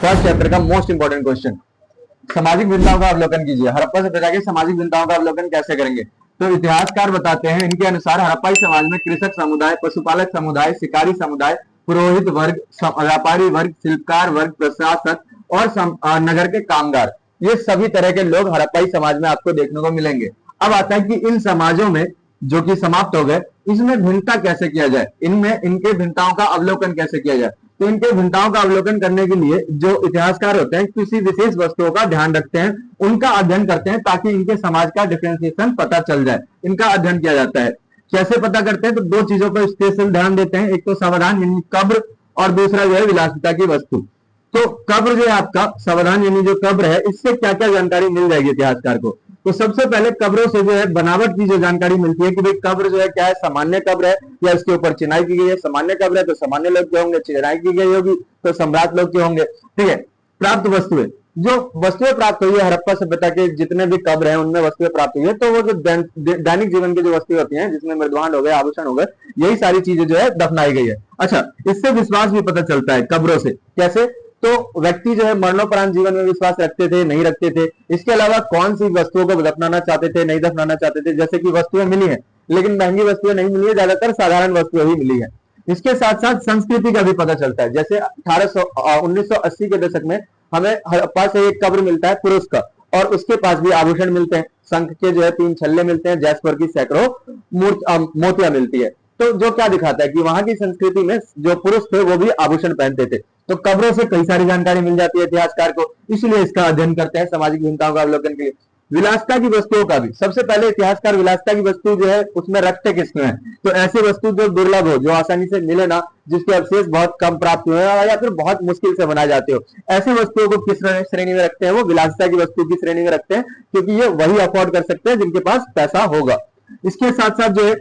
First chapter का most important question. सामाजिक भिन्नताओं का अवलोकन कीजिए। हड़प्पा सभ्यता के सामाजिक भिन्नताओं का अवलोकन कैसे करेंगे? तो इतिहासकार बताते हैं, इनके अनुसार हड़प्पाई समाज में कृषक समुदाय, पशुपालक समुदाय, शिकारी समुदाय, पुरोहित वर्ग, व्यापारी वर्ग, शिल्पकार वर्ग, प्रशासक और नगर के कामगार, ये सभी तरह के लोग हड़प्पाई समाज में आपको देखने को मिलेंगे। अब आता है कि इन समाजों में जो कि समाप्त हो गए, इसमें भिन्नता कैसे किया जाए, इनमें इनके भिन्नताओं का अवलोकन कैसे किया जाए। तो इनके भिन्नताओं का अवलोकन करने के लिए जो इतिहासकार होते हैं किसी विशेष वस्तुओं का ध्यान रखते हैं, उनका अध्ययन करते हैं, ताकि इनके समाज का डिफरेंशिएशन पता चल जाए। इनका अध्ययन किया जाता है। कैसे पता करते हैं? तो दो चीजों पर स्पेशल ध्यान देते हैं, एक तो सावधान यानी कब्र, और दूसरा जो है विलासिता की वस्तु। तो कब्र जो है आपका सावधान यानी जो कब्र है, इससे क्या क्या जानकारी मिल जाएगी इतिहासकार को? तो सबसे पहले कब्रों से जो है बनावट की जो जानकारी मिलती है कि भाई कब्र जो है क्या है, सामान्य कब्र है या इसके ऊपर चिनाई की गई है। सामान्य कब्र है तो सामान्य लोग के होंगे, चिनाई की गई होगी तो सम्राट लोग के होंगे। ठीक है। प्राप्त वस्तुएं, जो वस्तुएं प्राप्त हुई है हड़प्पा सभ्यता के जितने भी कब्र हैं उनमें वस्तुएं प्राप्त हुई है, तो वो जो दैनिक जीवन की जो वस्तुएं होती हैं, जिसमें मृदवान हो गए, आभूषण हो गए, यही सारी चीजें जो है दफनाई गई है। अच्छा, इससे विश्वास भी पता चलता है कब्रों से। कैसे? तो व्यक्ति जो है मरणोपरांत जीवन में विश्वास रखते थे, नहीं रखते थे। इसके अलावा कौन सी वस्तुओं को दफनाना चाहते थे, नहीं दफनाना चाहते थे। जैसे कि वस्तुएं मिली है लेकिन महंगी वस्तुएं नहीं मिली है, ज्यादातर साधारण वस्तुएं ही मिली है। इसके साथ साथ संस्कृति का भी पता चलता है। जैसे 1980 के दशक में हमें हड़प्पा से एक कब्र मिलता है पुरुष का, और उसके पास भी आभूषण मिलते हैं, शंख के जो है 3 छल्ले मिलते हैं, जैस्पर की सैकड़ों मोतियां मिलती है। तो जो क्या दिखाता है कि वहां की संस्कृति में जो पुरुष थे वो भी आभूषण पहनते थे। तो कब्रों से कई सारी जानकारी मिल जाती है इतिहासकार को, इसलिए इसका अध्ययन करते हैं सामाजिक भिन्नताओं का अवलोकन के लिए। विलासिता की वस्तुओं का भी सबसे पहले इतिहासकार विलासिता की वस्तु जो है उसमें रखते किसमें है? तो ऐसी वस्तु जो दुर्लभ हो, जो आसानी से मिले ना, जिसके अवशेष बहुत कम प्राप्त हुए या फिर बहुत मुश्किल से बनाए जाते हो, ऐसी वस्तुओं को किस श्रेणी में रखते हैं? वो विलासिता की वस्तु की श्रेणी में रखते हैं, क्योंकि ये वही अफोर्ड कर सकते हैं जिनके पास पैसा होगा। इसके साथ साथ जो है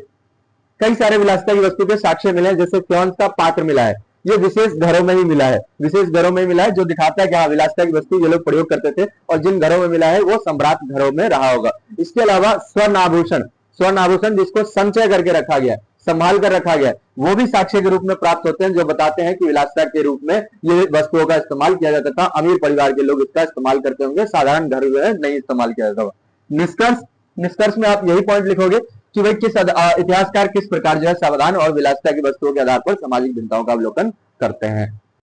कई सारे विलासिता की वस्तु के साक्ष्य मिले हैं। जैसे फ्योन्स का पात्र मिला है, ये विशेष घरों में ही मिला है, विशेष घरों में ही मिला है, जो दिखाता है कि हाँ विलासिता की वस्तु ये लोग प्रयोग करते थे, और जिन घरों में मिला है वो सम्राट घरों में रहा होगा। इसके अलावा स्वर्ण आभूषण जिसको संचय करके रखा गया, संभाल कर रखा गया, वो भी साक्ष्य के रूप में प्राप्त होते हैं, जो बताते हैं कि विलासिता के रूप में ये वस्तुओं का इस्तेमाल किया जाता था। अमीर परिवार के लोग इसका इस्तेमाल करते होंगे, साधारण घर में नहीं इस्तेमाल किया जाता होगा। निष्कर्ष में आप यही पॉइंट लिखोगे कि भाई इतिहासकार किस प्रकार जो है सावधान और विलासिता की वस्तुओं के आधार पर सामाजिक भिन्नताओं का अवलोकन करते हैं।